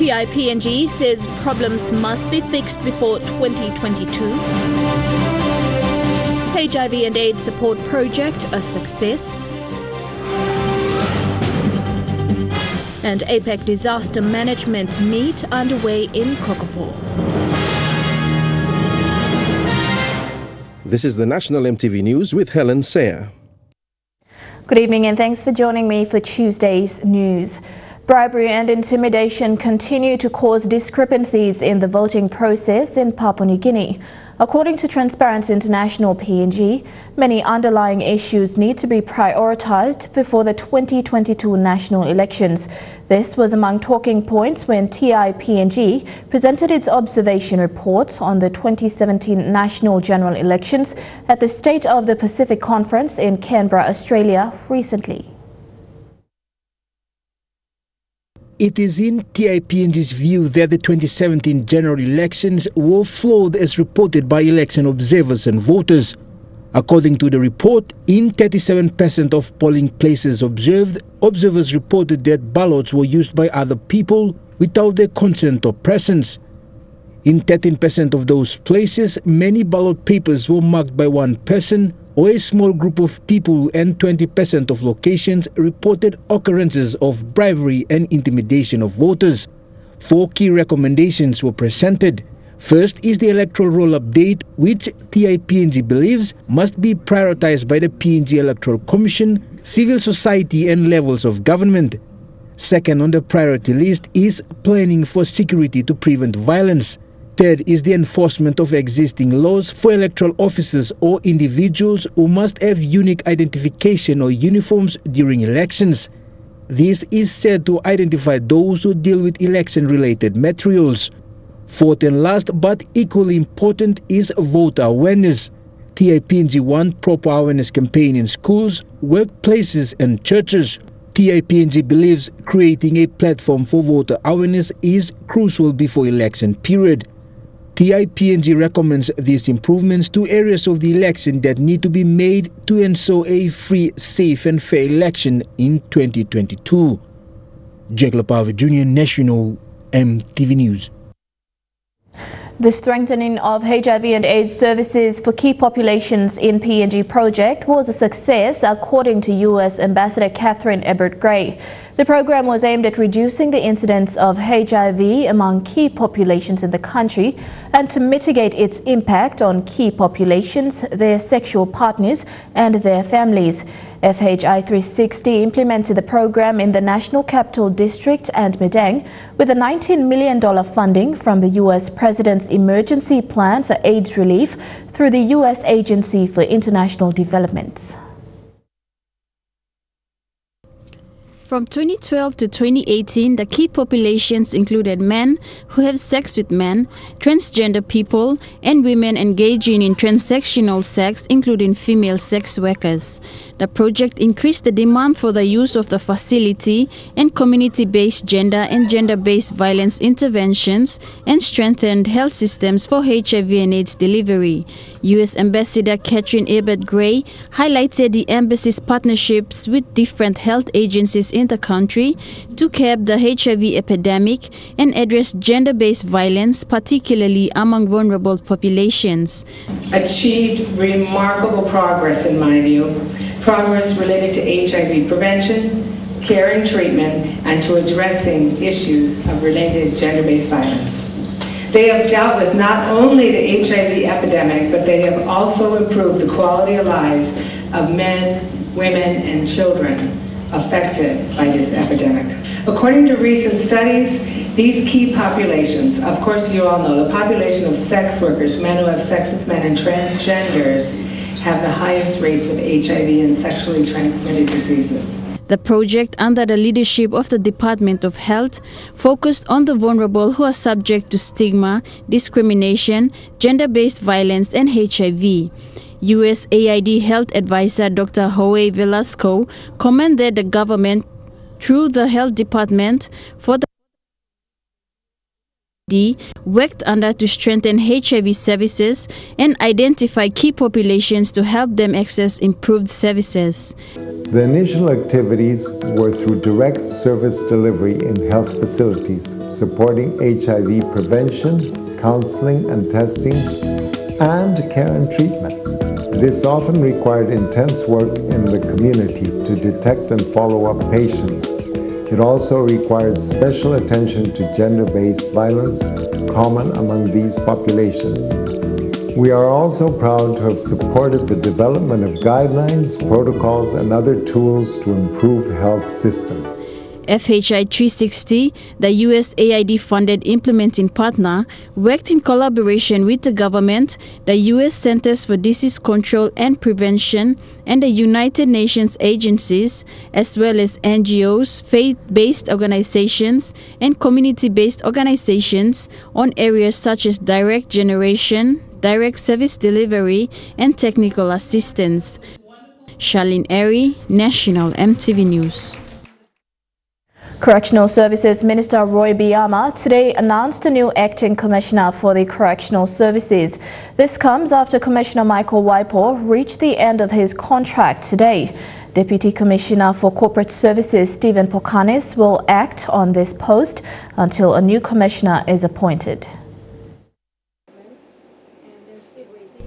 TIPNG says problems must be fixed before 2022. HIV and AIDS support project a success. And APEC Disaster Management meet underway in Kokopo. This is the National EMTV News with Helen Sayer. Good evening and thanks for joining me for Tuesday's news. Bribery and intimidation continue to cause discrepancies in the voting process in Papua New Guinea. According to Transparency International (PNG), many underlying issues need to be prioritized before the 2022 national elections. This was among talking points when TIPNG presented its observation report on the 2017 national general elections at the State of the Pacific Conference in Canberra, Australia recently. It is in TIPNG's view that the 2017 general elections were flawed as reported by election observers and voters. According to the report, in 37% of polling places observed, observers reported that ballots were used by other people without their consent or presence. In 13% of those places, many ballot papers were marked by one person or a small group of people, and 20% of locations reported occurrences of bribery and intimidation of voters. 4 key recommendations were presented. First is the electoral roll update, which TIPNG believes must be prioritized by the PNG Electoral Commission, civil society and levels of government. Second on the priority list is planning for security to prevent violence. Third is the enforcement of existing laws for electoral officers or individuals who must have unique identification or uniforms during elections. This is said to identify those who deal with election-related materials. Fourth and last, but equally important, is voter awareness. TIPNG wants proper awareness campaign in schools, workplaces and churches. TIPNG believes creating a platform for voter awareness is crucial before election period. TIPNG recommends these improvements to areas of the election that need to be made to ensure a free, safe and fair election in 2022. Jack Lapave Jr., National EMTV News. The strengthening of HIV and AIDS services for key populations in PNG project was a success, according to U.S. Ambassador Catherine Ebert-Gray. The program was aimed at reducing the incidence of HIV among key populations in the country and to mitigate its impact on key populations, their sexual partners and their families. FHI 360 implemented the program in the National Capital District and Medang with a $19 million funding from the U.S. President's Emergency Plan for AIDS Relief through the U.S. Agency for International Development. From 2012 to 2018, the key populations included men who have sex with men, transgender people, and women engaging in transsexual sex, including female sex workers. The project increased the demand for the use of the facility and community-based gender and gender-based violence interventions and strengthened health systems for HIV and AIDS delivery. U.S. Ambassador Catherine Ebert-Gray highlighted the embassy's partnerships with different health agencies in the country to curb the HIV epidemic and address gender-based violence, particularly among vulnerable populations. Achieved remarkable progress, in my view. Progress related to HIV prevention, care and treatment, and to addressing issues of related gender-based violence. They have dealt with not only the HIV epidemic, but they have also improved the quality of lives of men, women, and children affected by this epidemic. According to recent studies, these key populations, of course you all know, the population of sex workers, men who have sex with men, and transgenders have the highest rates of HIV and sexually transmitted diseases. The project, under the leadership of the Department of Health, focused on the vulnerable who are subject to stigma, discrimination, gender-based violence, and HIV. USAID Health Advisor Dr. Joe Velasco commended the government through the Health Department for the worked under to strengthen HIV services and identify key populations to help them access improved services. The initial activities were through direct service delivery in health facilities, supporting HIV prevention, counseling and testing, and care and treatment. This often required intense work in the community to detect and follow up patients. It also required special attention to gender-based violence, common among these populations. We are also proud to have supported the development of guidelines, protocols, and other tools to improve health systems. FHI 360, the USAID-funded implementing partner, worked in collaboration with the government, the U.S. Centers for Disease Control and Prevention, and the United Nations agencies, as well as NGOs, faith-based organizations, and community-based organizations on areas such as direct generation, direct service delivery, and technical assistance. Charlene Airy, National EMTV News. Correctional Services Minister Roy Biama today announced a new acting commissioner for the correctional services. This comes after Commissioner Michael Waipo reached the end of his contract today. Deputy Commissioner for Corporate Services Stephen Pokanis will act on this post until a new commissioner is appointed.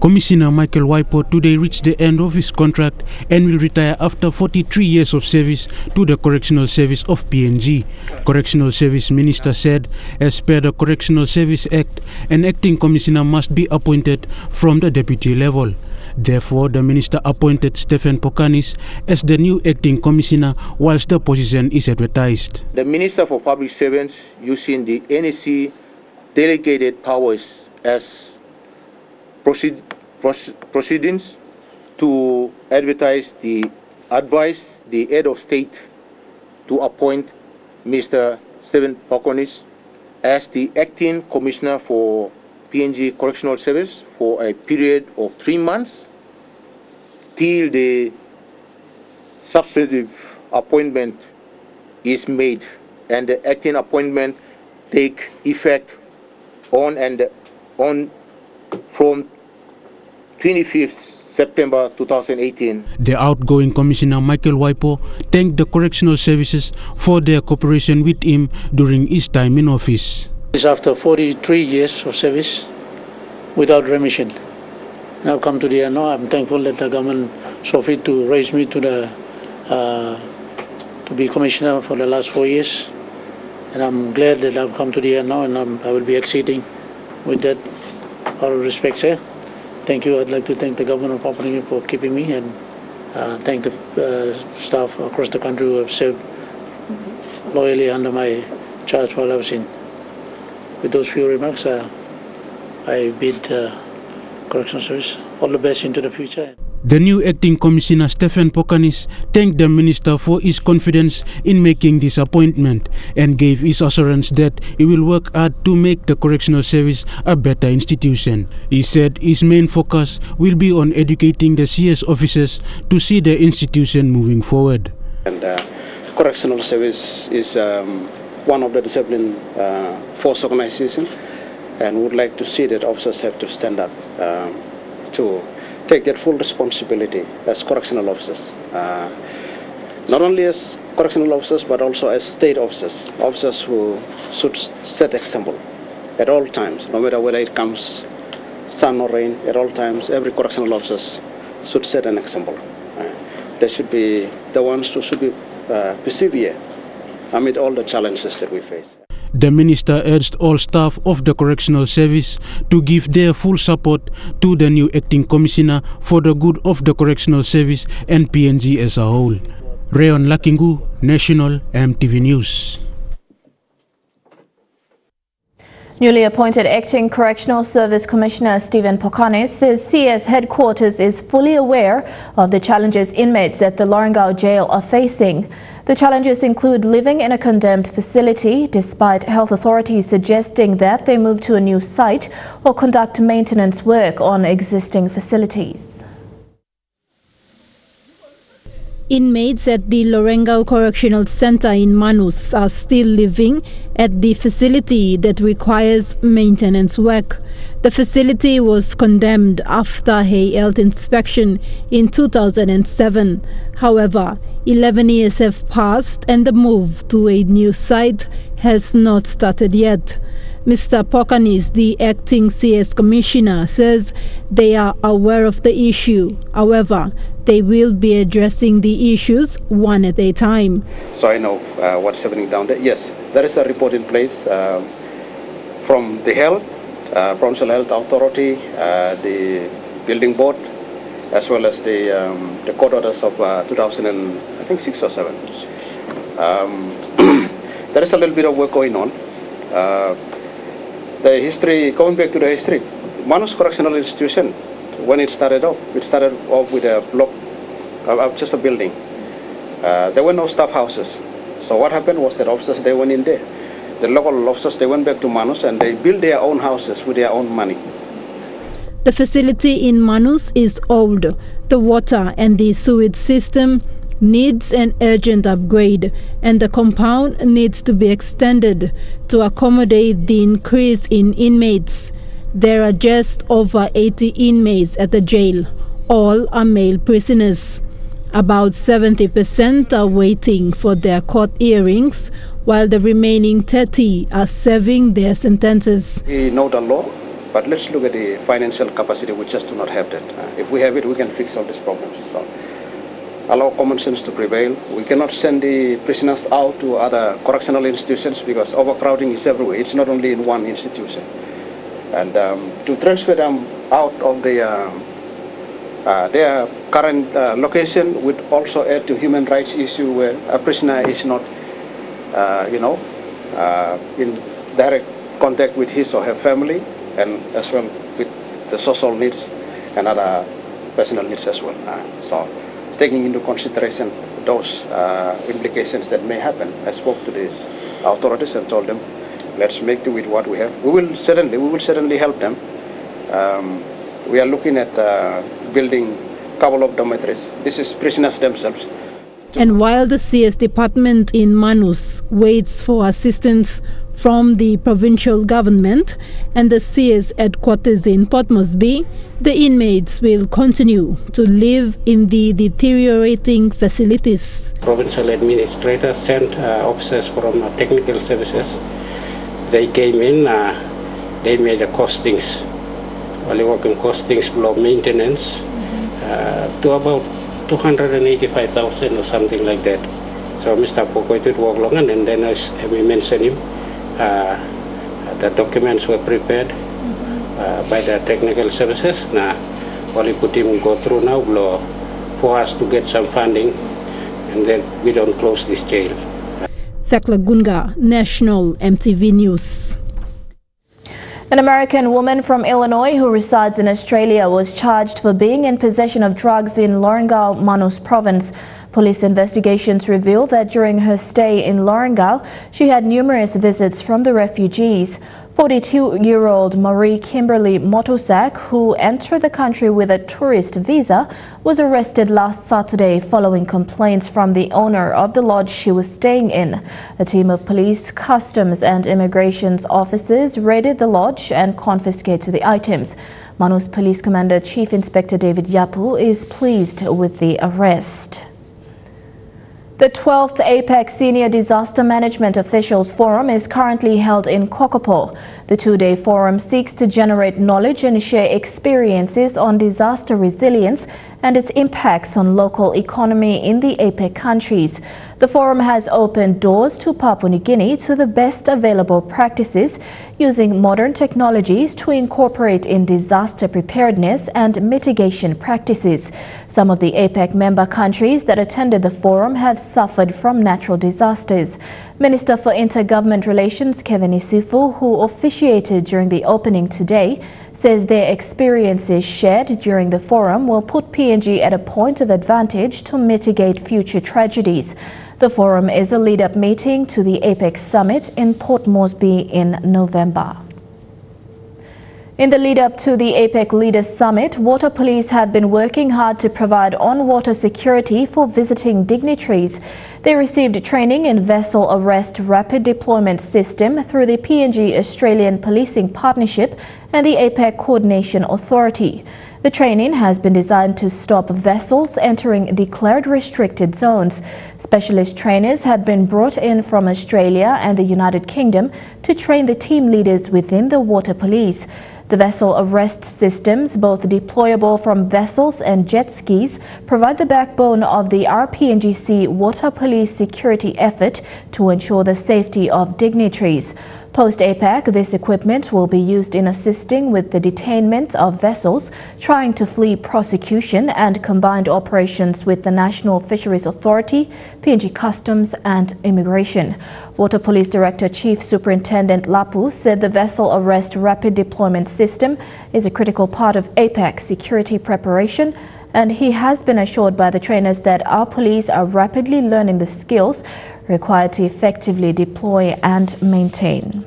Commissioner Michael Waipo today reached the end of his contract and will retire after 43 years of service to the Correctional Service of PNG. Correctional Service Minister said, as per the Correctional Service Act, an acting commissioner must be appointed from the deputy level. Therefore, the minister appointed Stephen Pokanis as the new acting commissioner whilst the position is advertised. The Minister for Public Servants, using the NEC delegated powers as proceedings to advertise advise the head of state to appoint Mr. Stephen Pokanis as the acting commissioner for PNG Correctional Service for a period of 3 months till the substantive appointment is made and the acting appointment take effect from 25th September 2018. The outgoing Commissioner Michael Waipo thanked the correctional services for their cooperation with him during his time in office. After 43 years of service without remission, and I've come to the end now. I'm thankful that the government saw fit to raise me to be commissioner for the last 4 years, and I'm glad that I've come to the end now, and I will be exceeding with that. All respect, sir. Thank you. I'd like to thank the government of Papua New Guinea for keeping me, and thank the staff across the country who have served loyally under my charge while I was in. With those few remarks, I bid Correctional Service all the best into the future. The new acting commissioner Stephen Pokanis thanked the minister for his confidence in making this appointment and gave his assurance that he will work hard to make the correctional service a better institution. He said his main focus will be on educating the CS officers to see the institution moving forward. And correctional service is one of the discipline force organizations, and would like to see that officers have to stand up to take their full responsibility as correctional officers, not only as correctional officers but also as state officers, officers who should set example at all times, no matter whether it comes sun or rain. At all times, every correctional officer should set an example. They should be the ones who should be persevere amid all the challenges that we face. The minister urged all staff of the correctional service to give their full support to the new acting commissioner for the good of the correctional service and PNG as a whole. Rayon Lakingu, National EMTV News. Newly appointed Acting Correctional Service Commissioner Stephen Pokanis says CS headquarters is fully aware of the challenges inmates at the Lorengau jail are facing. The challenges include living in a condemned facility, despite health authorities suggesting that they move to a new site or conduct maintenance work on existing facilities. Inmates at the Lorengau Correctional Center in Manus are still living at the facility that requires maintenance work. The facility was condemned after a health inspection in 2007. However, 11 years have passed and the move to a new site has not started yet. Mr. Pokanis, the acting CS Commissioner, says they are aware of the issue. However, they will be addressing the issues one at a time. So I know what's happening down there. Yes, there is a report in place from the health, Provincial Health Authority, the building board, as well as the court orders of 2006 or 7. There is a little bit of work going on. The history, going back to the history, Manus Correctional Institution, when it started off with a block, just a building. There were no staff houses. So what happened was that officers, they went in there. The local officers, they went back to Manus and they built their own houses with their own money. The facility in Manus is old. The water and the sewage system needs an urgent upgrade, and the compound needs to be extended to accommodate the increase in inmates. There are just over 80 inmates at the jail. All are male prisoners. About 70% are waiting for their court hearings, while the remaining 30 are serving their sentences. We know the law, but let's look at the financial capacity. We just do not have that. If we have it, we can fix all these problems. So, allow common sense to prevail. We cannot send the prisoners out to other correctional institutions because overcrowding is everywhere. It's not only in one institution. And to transfer them out of their current location would also add to human rights issue where a prisoner is not, in direct contact with his or her family, and as well with the social needs and other personal needs as well. So, taking into consideration those implications that may happen, I spoke to these authorities and told them, let's make do with what we have. We will certainly help them. We are looking at building a couple of dormitories. This is prisoners themselves. And while the CS department in Manus waits for assistance from the provincial government and the CS headquarters in Port Moresby, the inmates will continue to live in the deteriorating facilities. Provincial administrators sent officers from technical services. They came in, they made the costings, only working costings below maintenance to about 285,000 or something like that. So Mr. Poko did work long, and then as we mentioned him, the documents were prepared by the technical services. Now, only put him go through now for us to get some funding, and then we don't close this jail. Thakla Gunga, National EMTV News. An American woman from Illinois who resides in Australia was charged for being in possession of drugs in Lorengau, Manus Province. Police investigations reveal that during her stay in Lorengau, she had numerous visits from the refugees. 42-year-old Marie Kimberly Motosak, who entered the country with a tourist visa, was arrested last Saturday following complaints from the owner of the lodge she was staying in. A team of police, customs and immigration officers raided the lodge and confiscated the items. Manus Police Commander Chief Inspector David Yapu is pleased with the arrest. The 12th APEC Senior Disaster Management Officials Forum is currently held in Kokopo. The two-day forum seeks to generate knowledge and share experiences on disaster resilience and its impacts on local economy in the APEC countries. The forum has opened doors to Papua New Guinea to the best available practices using modern technologies to incorporate in disaster preparedness and mitigation practices. Some of the APEC member countries that attended the forum have suffered from natural disasters. Minister for Intergovernment Relations Kevin Isifu, who officiated during the opening today, says their experiences shared during the forum will put PNG at a point of advantage to mitigate future tragedies. The forum is a lead-up meeting to the APEC summit in Port Moresby in November. In the lead-up to the APEC Leaders Summit, water police have been working hard to provide on-water security for visiting dignitaries. They received training in vessel arrest rapid deployment system through the PNG Australian Policing Partnership and the APEC Coordination Authority. The training has been designed to stop vessels entering declared restricted zones. Specialist trainers have been brought in from Australia and the United Kingdom to train the team leaders within the water police. The vessel arrest systems, both deployable from vessels and jet skis, provide the backbone of the RPNGC water police security effort to ensure the safety of dignitaries. Post-APEC, this equipment will be used in assisting with the detainment of vessels trying to flee prosecution and combined operations with the National Fisheries Authority, PNG Customs and Immigration. Water Police Director Chief Superintendent Lapu said the vessel arrest rapid deployment system is a critical part of APEC security preparation, and he has been assured by the trainers that our police are rapidly learning the skills required to effectively deploy and maintain.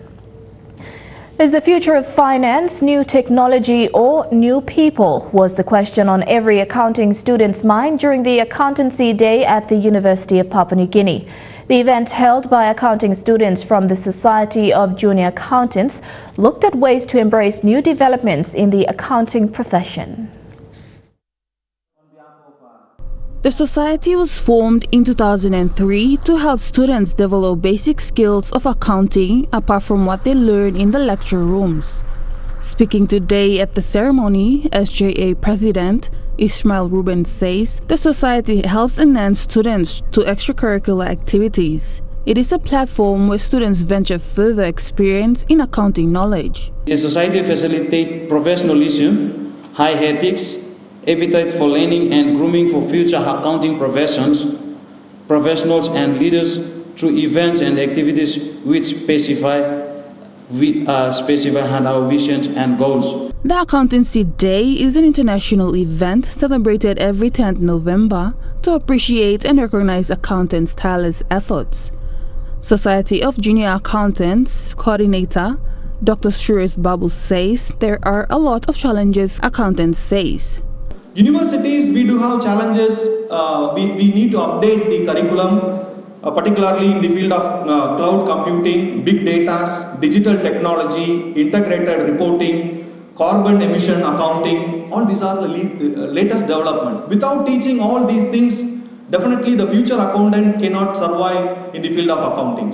Is the future of finance new technology or new people, was the question on every accounting student's mind during the Accountancy Day at the University of Papua New Guinea. The event, held by accounting students from the Society of Junior Accountants, looked at ways to embrace new developments in the accounting profession. The society was formed in 2003 to help students develop basic skills of accounting apart from what they learn in the lecture rooms. Speaking today at the ceremony, SJA President Ismail Ruben says the society helps enhance students to extracurricular activities. It is a platform where students venture further experience in accounting knowledge. The society facilitates professionalism, high ethics, appetite for learning and grooming for future accounting professionals and leaders through events and activities which specify our visions and goals. The Accountancy Day is an international event celebrated every 10th November to appreciate and recognize accountants' tireless efforts. Society of Junior Accountants Coordinator Dr. Suresh Babu says there are a lot of challenges accountants face. Universities, we do have challenges. We need to update the curriculum, particularly in the field of cloud computing, big data, digital technology, integrated reporting, carbon emission accounting. All these are the latest development. Without teaching all these things, definitely the future accountant cannot survive in the field of accounting.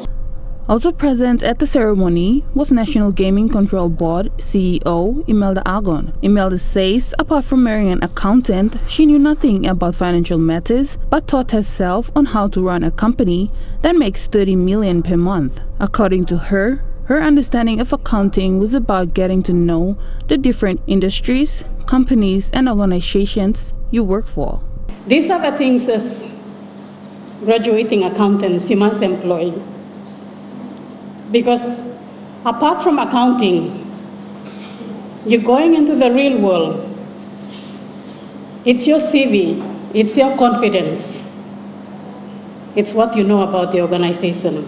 Also present at the ceremony was National Gaming Control Board CEO Imelda Agon. Imelda says apart from marrying an accountant, she knew nothing about financial matters but taught herself on how to run a company that makes 30 million per month. According to her, her understanding of accounting was about getting to know the different industries, companies and organizations you work for. These are the things as graduating accountants you must employ. Because apart from accounting, you're going into the real world. It's your CV, it's your confidence. It's what you know about the organization.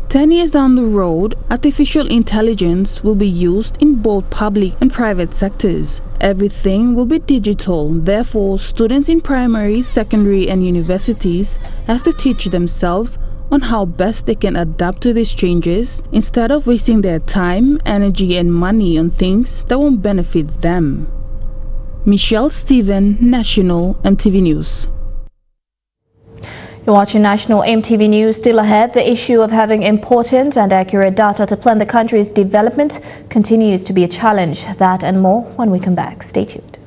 10 years down the road, artificial intelligence will be used in both public and private sectors. Everything will be digital, therefore students in primary, secondary and universities have to teach themselves on how best they can adapt to these changes instead of wasting their time, energy and money on things that won't benefit them. Michelle Stephen, National EMTV News. You're watching National EMTV News. Still ahead, the issue of having important and accurate data to plan the country's development continues to be a challenge. That and more when we come back. Stay tuned.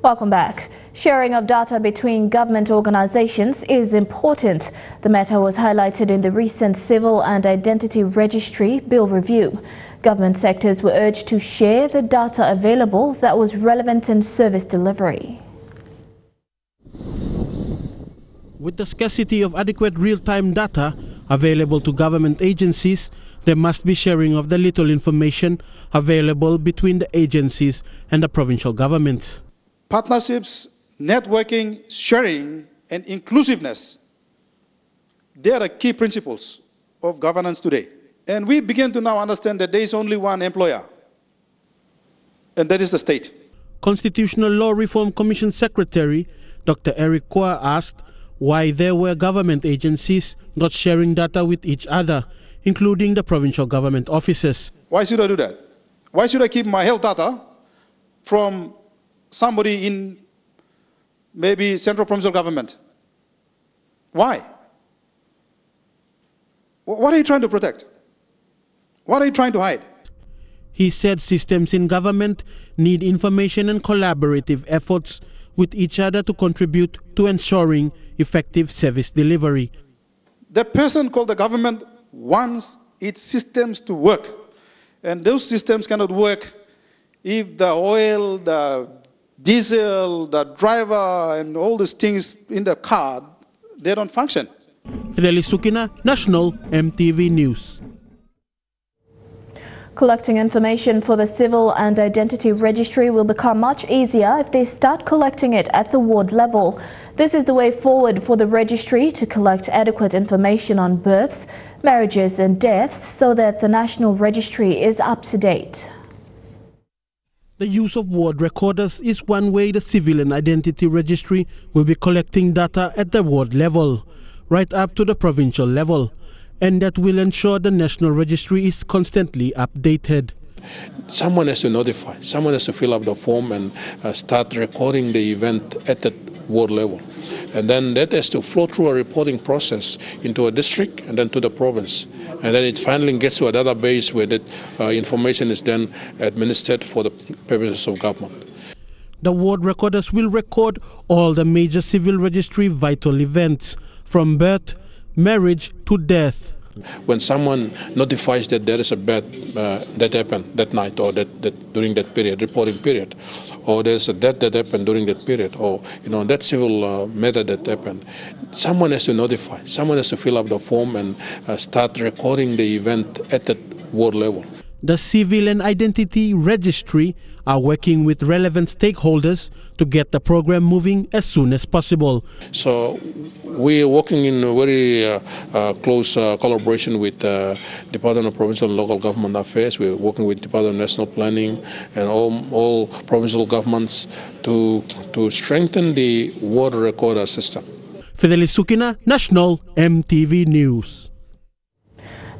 Welcome back. Sharing of data between government organizations is important. The matter was highlighted in the recent Civil and Identity Registry Bill review. Government sectors were urged to share the data available that was relevant in service delivery. With the scarcity of adequate real-time data available to government agencies, there must be sharing of the little information available between the agencies and the provincial governments. Partnerships, networking, sharing, and inclusiveness They are the key principles of governance today. And we begin to now understand that there is only one employer, and that is the state. Constitutional Law Reform Commission Secretary Dr. Eric Kwa asked why there were government agencies not sharing data with each other, including the provincial government offices. Why should I do that? Why should I keep my health data from somebody in maybe central provincial government? Why? What are you trying to protect? What are you trying to hide? He said systems in government need information and collaborative efforts with each other to contribute to ensuring effective service delivery. The person called the government wants its systems to work. And those systems cannot work if the oil, the diesel, the driver, and all these things in the car, they don't function. Fidelis Sukina, National EMTV News. Collecting information for the Civil and Identity Registry will become much easier if they start collecting it at the ward level. This is the way forward for the registry to collect adequate information on births, marriages and deaths so that the National Registry is up to date. The use of ward recorders is one way the Civil and Identity Registry will be collecting data at the ward level, right up to the provincial level, and that will ensure the National Registry is constantly updated. Someone has to notify, someone has to fill up the form and start recording the event at the ward level. And then that has to flow through a reporting process into a district and then to the province. And then it finally gets to a database where that information is then administered for the purposes of government. The ward recorders will record all the major civil registry vital events, from birth, marriage to death. When someone notifies that there is a death that happened that night or that during that period, reporting period, or there's a death that happened during that period, or that civil matter that happened, someone has to notify, someone has to fill up the form and start recording the event at the ward level. The Civil and Identity Registry are working with relevant stakeholders to get the program moving as soon as possible. So we are working in a very close collaboration with Department of Provincial and Local Government Affairs. We're working with Department of National Planning and all provincial governments to strengthen the ward recorder system. Fidelis Sukina, National EMTV News.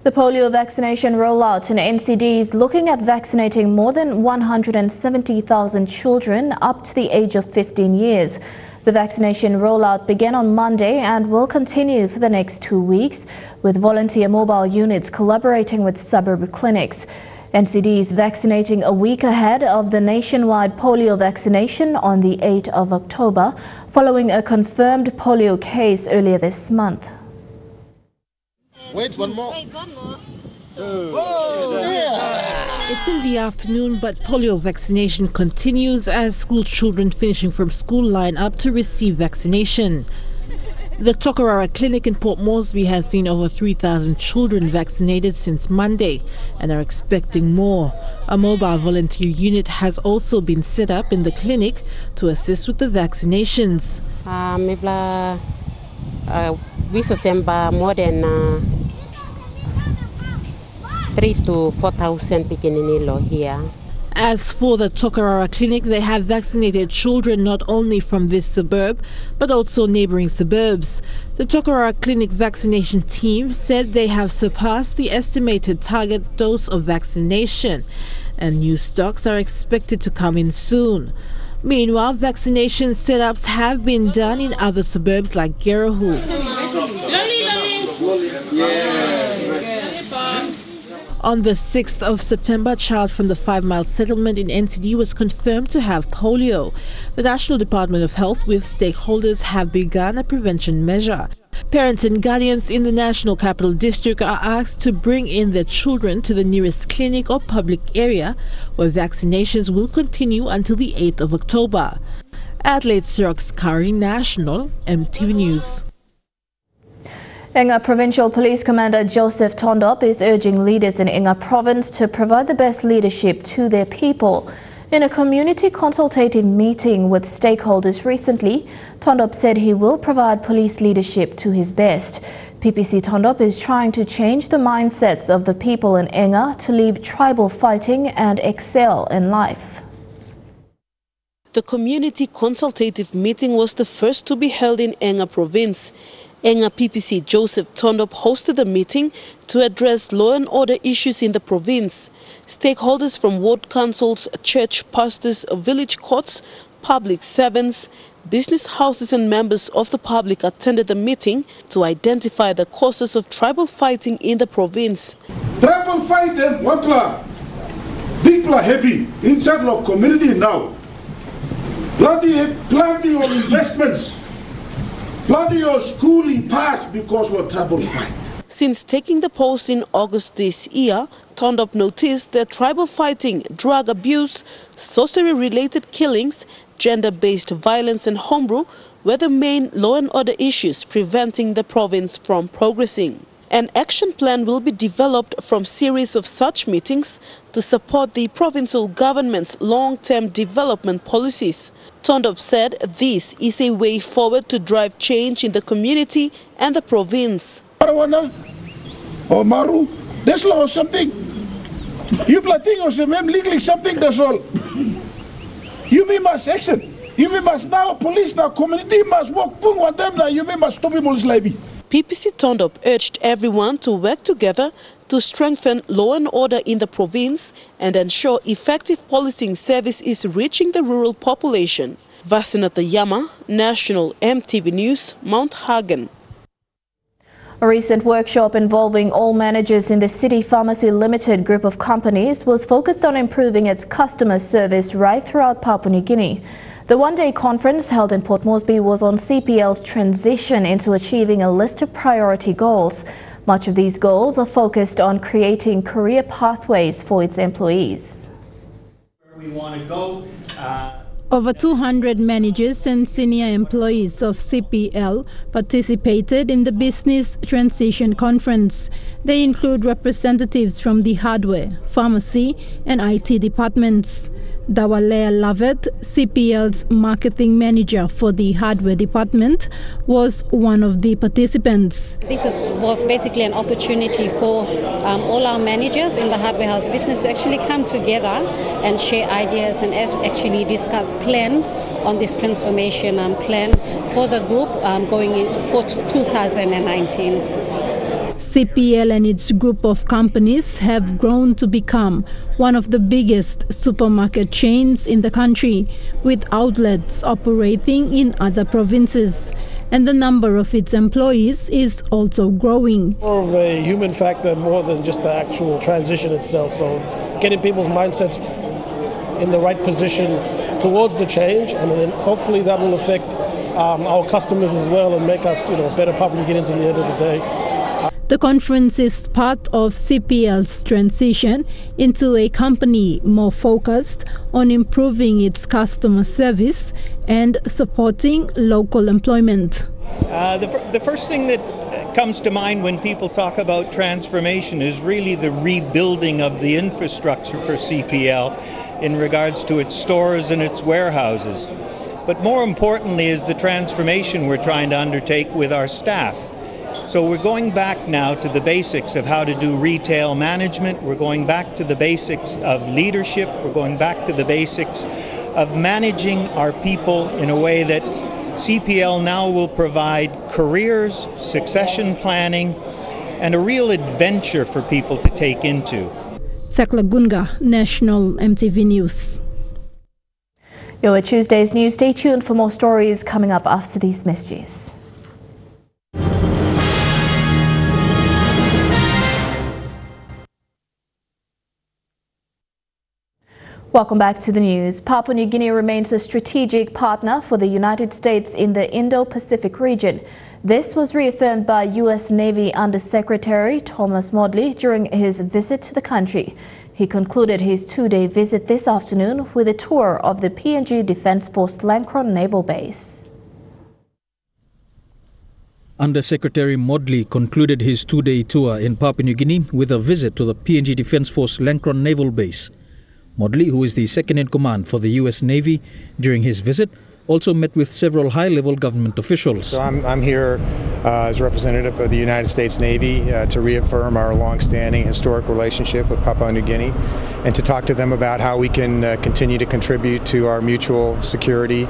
The polio vaccination rollout in NCD is looking at vaccinating more than 170,000 children up to the age of 15 years. The vaccination rollout began on Monday and will continue for the next 2 weeks, with volunteer mobile units collaborating with suburb clinics. NCD is vaccinating a week ahead of the nationwide polio vaccination on the 8th of October, following a confirmed polio case earlier this month. Wait, one more. It's in the afternoon, but polio vaccination continues as school children finishing from school line up to receive vaccination. The Tokarara Clinic in Port Moresby has seen over 3,000 children vaccinated since Monday and are expecting more. A mobile volunteer unit has also been set up in the clinic to assist with the vaccinations. We sustain more than 3,000 to 4,000 pequeñinos here. As for the Tokarara Clinic, they have vaccinated children not only from this suburb, but also neighboring suburbs. The Tokarara Clinic vaccination team said they have surpassed the estimated target dose of vaccination, and new stocks are expected to come in soon. Meanwhile, vaccination setups have been done in other suburbs like Gerahu. On the 6th of September, a child from the 5 Mile settlement in NCD was confirmed to have polio. The National Department of Health with stakeholders have begun a prevention measure. Parents and guardians in the National Capital District are asked to bring in their children to the nearest clinic or public area where vaccinations will continue until the 8th of October. Adelaide Sirox Kari, National EMTV News. Inga Provincial Police Commander Joseph Tondop is urging leaders in Inga Province to provide the best leadership to their people. In a community consultative meeting with stakeholders recently, Tondop said he will provide police leadership to his best. PPC Tondop is trying to change the mindsets of the people in Enga to leave tribal fighting and excel in life. The community consultative meeting was the first to be held in Enga province. Enga PPC Joseph Tondop hosted the meeting to address law and order issues in the province. Stakeholders from ward councils, church pastors, village courts, public servants, business houses and members of the public attended the meeting to identify the causes of tribal fighting in the province. Tribal fighting, what people are heavy inside the community now. Plenty of investments, plenty of schooling passed because of tribal fight. Since taking the post in August this year, Tondop noticed that tribal fighting, drug abuse, sorcery-related killings, gender-based violence and homebrew were the main law and order issues preventing the province from progressing. An action plan will be developed from series of such meetings to support the provincial government's long-term development policies. Tondop said this is a way forward to drive change in the community and the province. Marijuana or maru, this law or something. You planting or some legally something, that's all. You must action. You must now police now community must work pung one time now you must stop him all his life. PPC Tondop urged everyone to work together to strengthen law and order in the province and ensure effective policing service is reaching the rural population. Vasinata Yama, National EMTV News, Mount Hagen. A recent workshop involving all managers in the City Pharmacy Limited group of companies was focused on improving its customer service right throughout Papua New Guinea. The one-day conference held in Port Moresby was on CPL's transition into achieving a list of priority goals. Much of these goals are focused on creating career pathways for its employees. We want to go. Over 200 managers and senior employees of CPL participated in the Business Transition Conference. They include representatives from the hardware, pharmacy and IT departments. Dawalea Lovett, CPL's marketing manager for the hardware department, was one of the participants. This was basically an opportunity for all our managers in the hardware house business to actually come together and share ideas and actually discuss plans on this transformation plan for the group going into for 2019. CPL and its group of companies have grown to become one of the biggest supermarket chains in the country, with outlets operating in other provinces. And the number of its employees is also growing. More of a human factor more than just the actual transition itself. So getting people's mindsets in the right position towards the change, and then hopefully that will affect our customers as well and make us better Papua New Guineans at the end of the day. The conference is part of CPL's transition into a company more focused on improving its customer service and supporting local employment. The first thing that comes to mind when people talk about transformation is really the rebuilding of the infrastructure for CPL in regards to its stores and its warehouses. But more importantly is the transformation we're trying to undertake with our staff. So we're going back now to the basics of how to do retail management. We're going back to the basics of leadership. We're going back to the basics of managing our people in a way that CPL now will provide careers, succession planning, and a real adventure for people to take into. Thakla Gunga, National EMTV News. You're at Tuesday's news. Stay tuned for more stories coming up after these messages. Welcome back to the news. Papua New Guinea remains a strategic partner for the United States in the Indo-Pacific region. This was reaffirmed by U.S. Navy Undersecretary Thomas Modly during his visit to the country. He concluded his two-day visit this afternoon with a tour of the PNG Defence Force Lancron Naval Base. Undersecretary Modly concluded his two-day tour in Papua New Guinea with a visit to the PNG Defence Force Lancron Naval Base. Modly, who is the second in command for the U.S. Navy, during his visit, also met with several high-level government officials. So I'm here as representative of the United States Navy to reaffirm our long-standing historic relationship with Papua New Guinea and to talk to them about how we can continue to contribute to our mutual security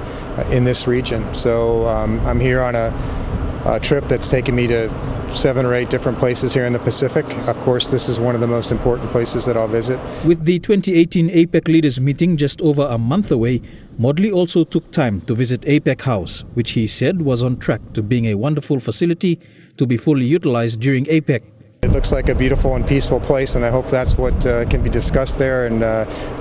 in this region. So I'm here on a trip that's taken me to 7 or 8 different places here in the Pacific. Of course, this is one of the most important places that I'll visit. With the 2018 APEC leaders meeting just over a month away, Modley also took time to visit APEC House, which he said was on track to being a wonderful facility to be fully utilized during APEC. It looks like a beautiful and peaceful place, and I hope that's what can be discussed there and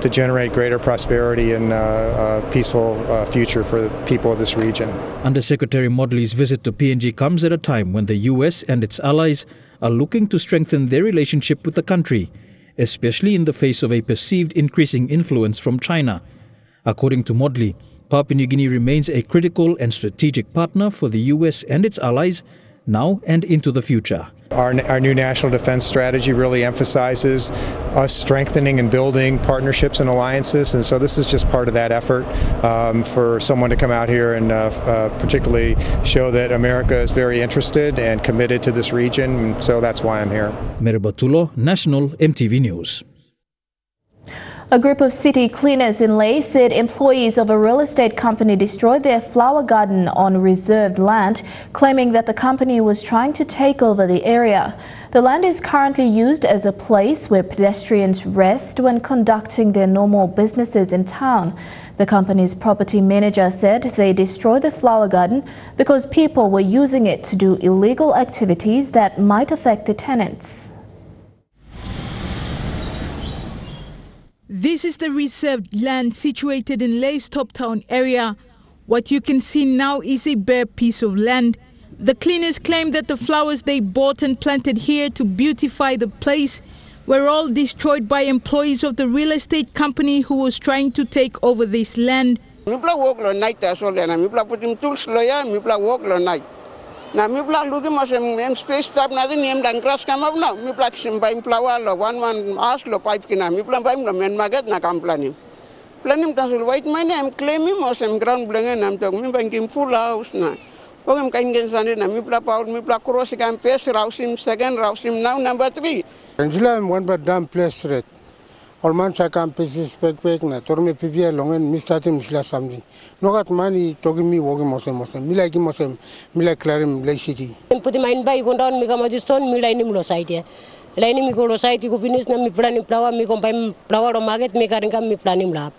to generate greater prosperity and a peaceful future for the people of this region. Undersecretary Modley's visit to PNG comes at a time when the US and its allies are looking to strengthen their relationship with the country, especially in the face of a perceived increasing influence from China. According to Modley, Papua New Guinea remains a critical and strategic partner for the US and its allies now and into the future. Our new national defense strategy really emphasizes us strengthening and building partnerships and alliances, and so this is just part of that effort for someone to come out here and particularly show that America is very interested and committed to this region, and so that's why I'm here. Meribatulo, National EMTV News. A group of city cleaners in Lae said employees of a real estate company destroyed their flower garden on reserved land, claiming that the company was trying to take over the area. The land is currently used as a place where pedestrians rest when conducting their normal businesses in town. The company's property manager said they destroyed the flower garden because people were using it to do illegal activities that might affect the tenants. This is the reserved land situated in Lae's Top Town area. What you can see now is a bare piece of land. The cleaners claim that the flowers they bought and planted here to beautify the place were all destroyed by employees of the real estate company who was trying to take over this land. Na mi pla lugi mas em space tap na din em dan grass come up now mi pla sim baim flower lo one as lo pipe kina mi pla baim lo men maget na kam planim tasul white mine em claiming mos em ground blengen am tok mi baim kim full house na ogem kain gen sande na mi pla paul mi pla cross kam pes rausim second rausim now number 3 Angela em one but dam place red all man sa kam pes spek na torme pivia longen mi statim misla samdi nogat mani togi mi wogi mosem mi like mosem mi like clarim Lae city puti main bai gondon mi kamajiston mi laini mulo site laini mi ko site ko finish na mi plani plawa mi ko bai plawa ro maget mi karin kam mi plani mlap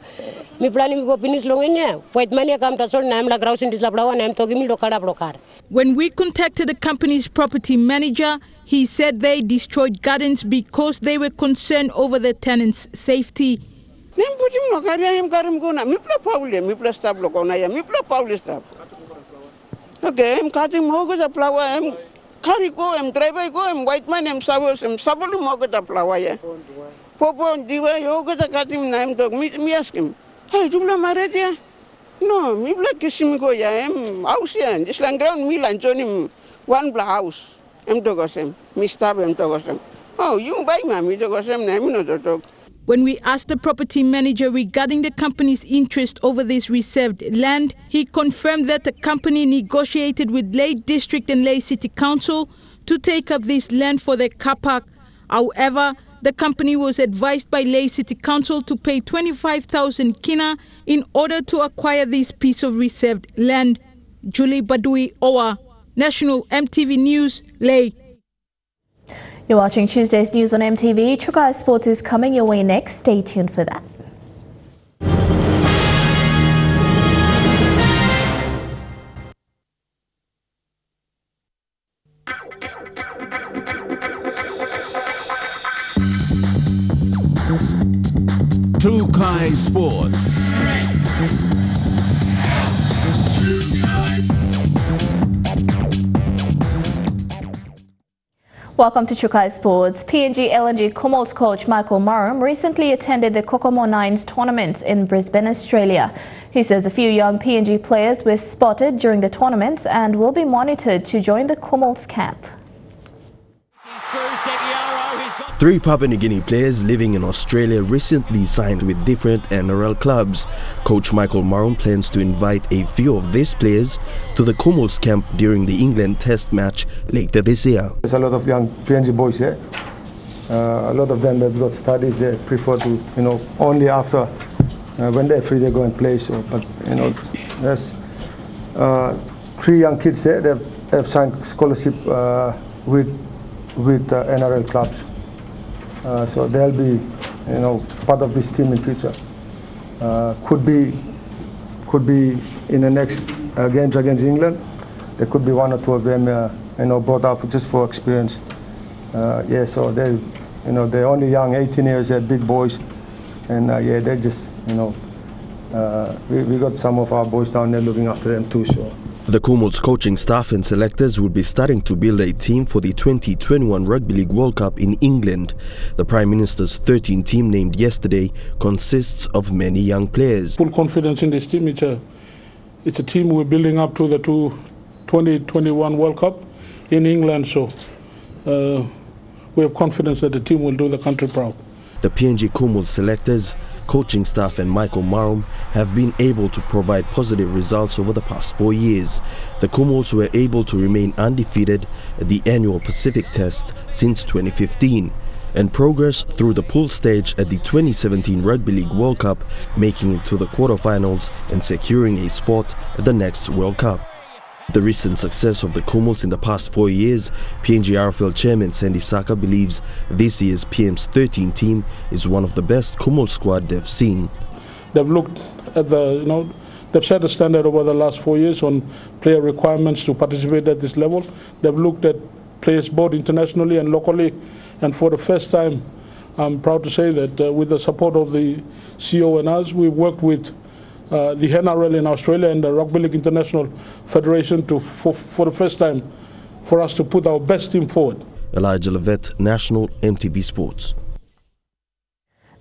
mi plani ko finish longenya white mania kam tasol nam la graus in disla plawa nam togi mi lo kada blokar. When we contacted the company's property manager, he said they destroyed gardens because they were concerned over the tenants' safety. Nem putim no karia em karim gona mi pla paule mi pla stab lo kona ya mi pla paule stab. Okay, em katim mo ko da plawa em kari ko em drive ko em white man em sabolu mo ko da plawa ya. Popo diwa yo ko da katim na em dog mi askim. Hey, tu pla maretia? No, mi pla kisim ko ya em house ya. This land ground mi lan jonim one bla house. Em togosem, mi stab em togosem. Oh, you buy mami togosem na em no tog. When we asked the property manager regarding the company's interest over this reserved land, he confirmed that the company negotiated with Lae District and Lae City Council to take up this land for their car park. However, the company was advised by Lae City Council to pay 25,000 kina in order to acquire this piece of reserved land. Julie Badui Owa, National EMTV News, Lae. You're watching Tuesday's News on EMTV. Trukai Sports is coming your way next. Stay tuned for that. Trukai Sports. Welcome to Trukai Sports. PNG LNG Comals coach Michael Marum recently attended the Kokopo Nines tournament in Brisbane, Australia. He says a few young PNG players were spotted during the tournament and will be monitored to join the Comals camp. He's through Segiaro, who's got 3 Papua New Guinea players living in Australia recently signed with different NRL clubs. Coach Michael Marum plans to invite a few of these players to the Kumul's camp during the England Test match later this year. There's a lot of young PNG boys there. A lot of them have got studies. They prefer to, only after when they're free they go and play. So, but there's 3 young kids there. They have signed scholarship with NRL clubs. So they'll be, part of this team in future. Could be in the next games against England. There could be 1 or 2 of them, brought up just for experience. So they're only young, 18 years. They're big boys, and they're just, we got some of our boys down there looking after them too. So. The Kumul's coaching staff and selectors will be starting to build a team for the 2021 Rugby League World Cup in England. The Prime Minister's 13 team named yesterday consists of many young players. Full confidence in this team. It's a team we're building up to the 2021 World Cup in England. So we have confidence that the team will do the country proud. The PNG Kumul selectors, coaching staff and Michael Marum have been able to provide positive results over the past 4 years. The Kumuls were able to remain undefeated at the annual Pacific Test since 2015 and progress through the pool stage at the 2017 Rugby League World Cup, making it to the quarterfinals and securing a spot at the next World Cup. The recent success of the Kumuls in the past 4 years, PNG RFL chairman Sandy Saka believes this year's PM's 13 team is one of the best Kumul squad they've seen. They've looked at they've set a standard over the last 4 years on player requirements to participate at this level. They've looked at players both internationally and locally, and for the first time, I'm proud to say that with the support of the CEO and us, we worked with the NRL in Australia and the Rugby League International Federation for the first time for us to put our best team forward. Elijah Levette, National EMTV Sports.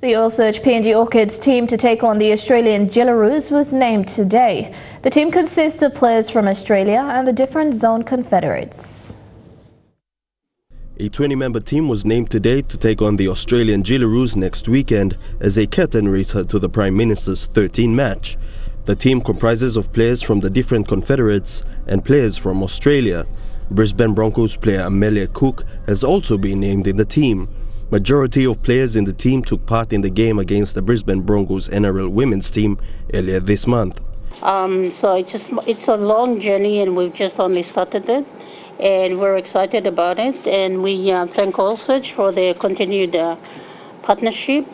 The Oil Search PNG Orchids team to take on the Australian Jillaroos was named today. The team consists of players from Australia and the different zone confederates. A 20-member team was named today to take on the Australian Jillaroos next weekend as a curtain raiser to the Prime Minister's 13 match. The team comprises of players from the different confederates and players from Australia. Brisbane Broncos player Amelia Cook has also been named in the team. Majority of players in the team took part in the game against the Brisbane Broncos NRL women's team earlier this month. So it's a long journey and we've just only started it. And we're excited about it, and we thank Oil Search for their continued partnership,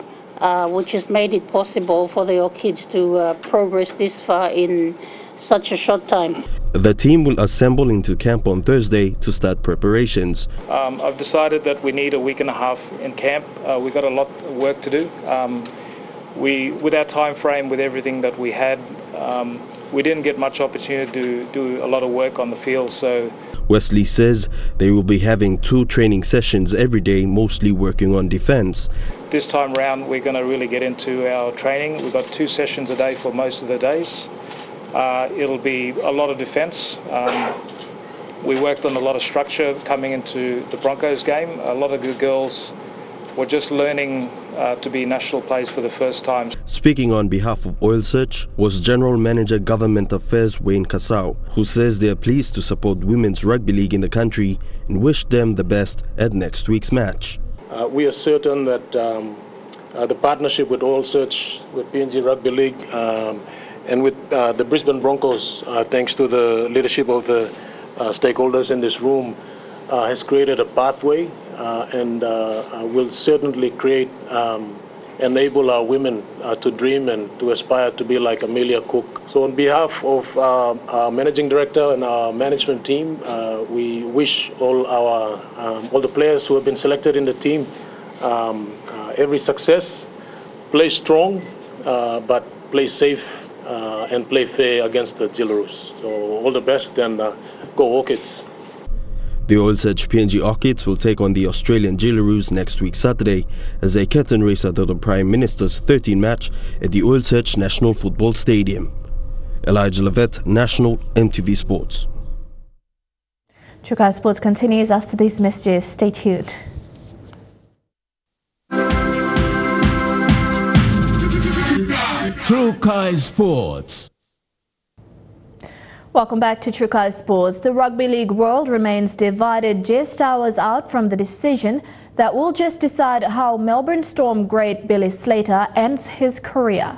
which has made it possible for the Orchids to progress this far in such a short time. The team will assemble into camp on Thursday to start preparations. I've decided that we need a week and a half in camp. We've got a lot of work to do. With our time frame, with everything that we had, we didn't get much opportunity to do a lot of work on the field. So Wesley says they will be having 2 training sessions every day, mostly working on defence. This time round, we're going to really get into our training. We've got 2 sessions a day for most of the days. It'll be a lot of defence. We worked on a lot of structure coming into the Broncos game. A lot of good girls were just learning to be national players for the first time. Speaking on behalf of Oil Search was General Manager Government Affairs Wayne Kasau, who says they are pleased to support women's rugby league in the country and wish them the best at next week's match. We are certain that the partnership with Oil Search, with PNG Rugby League and with the Brisbane Broncos, thanks to the leadership of the stakeholders in this room, has created a pathway and will certainly enable our women to dream and to aspire to be like Amelia Cook. So on behalf of our Managing Director and our management team, we wish all the players who have been selected in the team every success. Play strong, but play safe and play fair against the Jillaroos. So all the best and go Orchids. The Oil Search PNG Orchids will take on the Australian Jillaroos next week Saturday as a curtain raiser to the Prime Minister's 13 match at the Oil Search National Football Stadium. Elijah Levette, National EMTV Sports. Trukai Sports continues after these messages. Stay tuned. True Kai Sports. Welcome back to True Kai Sports. The rugby league world remains divided just hours out from the decision that will just decide how Melbourne Storm great Billy Slater ends his career.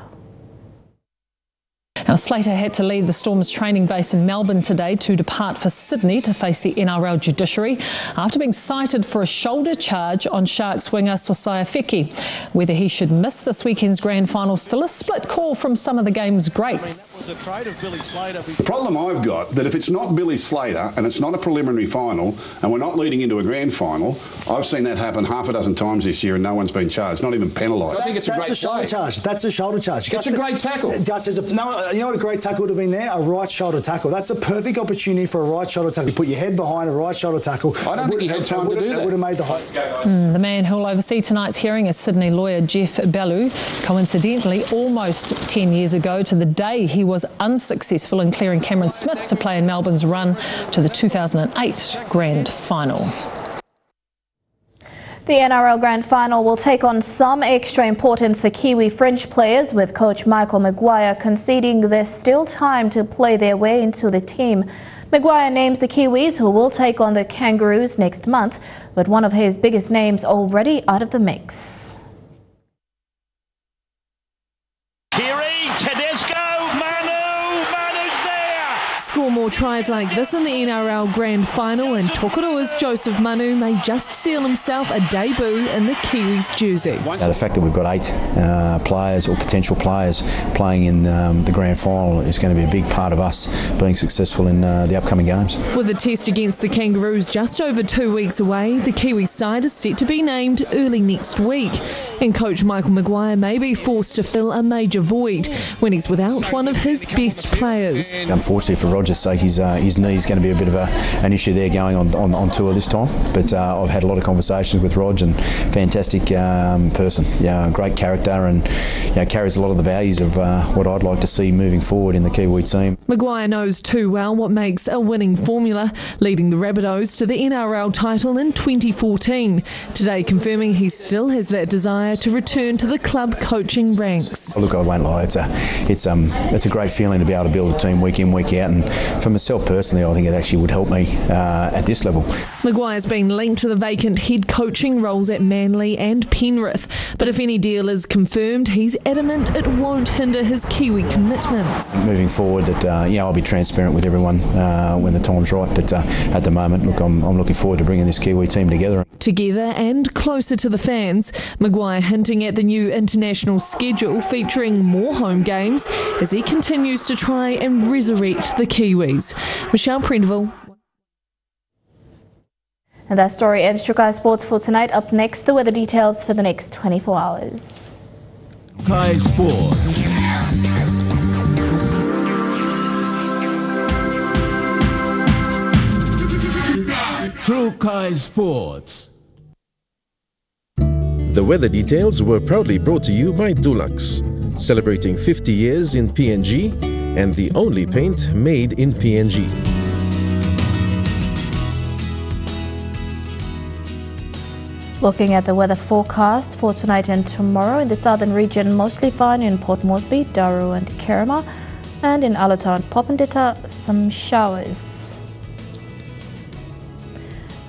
Now, Slater had to leave the Storm's training base in Melbourne today to depart for Sydney to face the NRL judiciary after being cited for a shoulder charge on Sharks winger Sosaya Feki. Whether he should miss this weekend's grand final, still a split call from some of the game's greats. The problem I've got, that if it's not Billy Slater and it's not a preliminary final and we're not leading into a grand final, I've seen that happen half a dozen times this year and no one's been charged, not even penalised. I think it's a shoulder charge. That's a shoulder charge. It's a great tackle. You know what a great tackle would have been there? A right shoulder tackle. That's a perfect opportunity for a right shoulder tackle. You put your head behind a right shoulder tackle. I don't think he had time to do that. It would have made the height. The man who will oversee tonight's hearing is Sydney lawyer Jeff Bellew. Coincidentally, almost 10 years ago to the day he was unsuccessful in clearing Cameron Smith to play in Melbourne's run to the 2008 grand final. The NRL Grand Final will take on some extra importance for Kiwi French players, with coach Michael Maguire conceding there's still time to play their way into the team. Maguire names the Kiwis, who will take on the Kangaroos next month, but one of his biggest names already out of the mix. Score more tries like this in the NRL Grand Final, and Tokoroa's Joseph Manu may just seal himself a debut in the Kiwis jersey. The fact that we've got 8 players or potential players playing in the Grand Final is going to be a big part of us being successful in the upcoming games. With the test against the Kangaroos just over 2 weeks away, the Kiwi side is set to be named early next week, and coach Michael Maguire may be forced to fill a major void when he's without one of his best players. Unfortunately for Roger's sake, his knee is going to be a bit of an issue there going on tour this time, but I've had a lot of conversations with Rog, and fantastic person, great character, and carries a lot of the values of what I'd like to see moving forward in the Kiwi team. Maguire knows too well what makes a winning formula, leading the Rabbitohs to the NRL title in 2014. Today confirming he still has that desire to return to the club coaching ranks. Look, I won't lie, it's a great feeling to be able to build a team week in, week out, and for myself personally, I think it actually would help me at this level. Maguire's been linked to the vacant head coaching roles at Manly and Penrith, but if any deal is confirmed, he's adamant it won't hinder his Kiwi commitments. Moving forward, that I'll be transparent with everyone when the time's right, but at the moment, look, I'm looking forward to bringing this Kiwi team together. Together and closer to the fans, Maguire hinting at the new international schedule featuring more home games as he continues to try and resurrect the Kiwis. Michelle Prendeville. And that story ends True Kai Sports for tonight. Up next, the weather details for the next 24 hours. Kai Sports. True Kai Sports. The weather details were proudly brought to you by Dulux, celebrating 50 years in PNG and the only paint made in PNG. Looking at the weather forecast for tonight and tomorrow, in the southern region mostly fine in Port Moresby, Daru and Kerema, and in Alota and Popondetta some showers.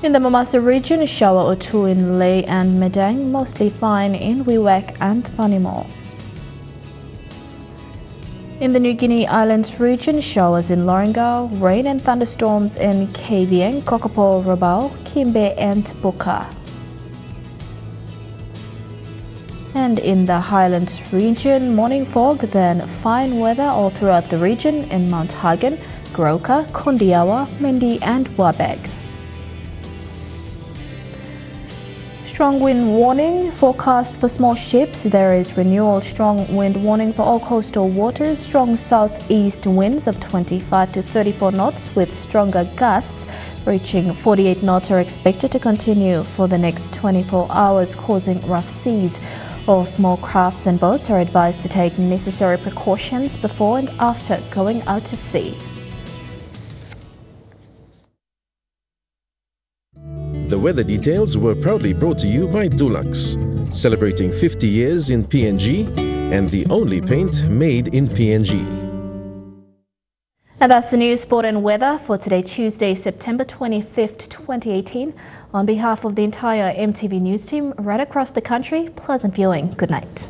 In the Mamasa region, a shower or two in Lae and Medang, mostly fine in Wewak and Vanimo. In the New Guinea Islands region, showers in Lorengau, rain and thunderstorms in KVN, Kokopo, Rabaul, Kimbe and Buka. And in the Highlands region, morning fog, then fine weather all throughout the region in Mount Hagen, Goroka, Kondiawa, Mendi and Wabeg. Strong wind warning forecast for small ships. There is renewal strong wind warning for all coastal waters. Strong southeast winds of 25 to 34 knots with stronger gusts reaching 48 knots are expected to continue for the next 24 hours, causing rough seas. All small crafts and boats are advised to take necessary precautions before and after going out to sea. The weather details were proudly brought to you by Dulux, celebrating 50 years in PNG and the only paint made in PNG. And that's the news, sport and weather for today, Tuesday, September 25th, 2018. On behalf of the entire EMTV news team right across the country, pleasant viewing. Good night.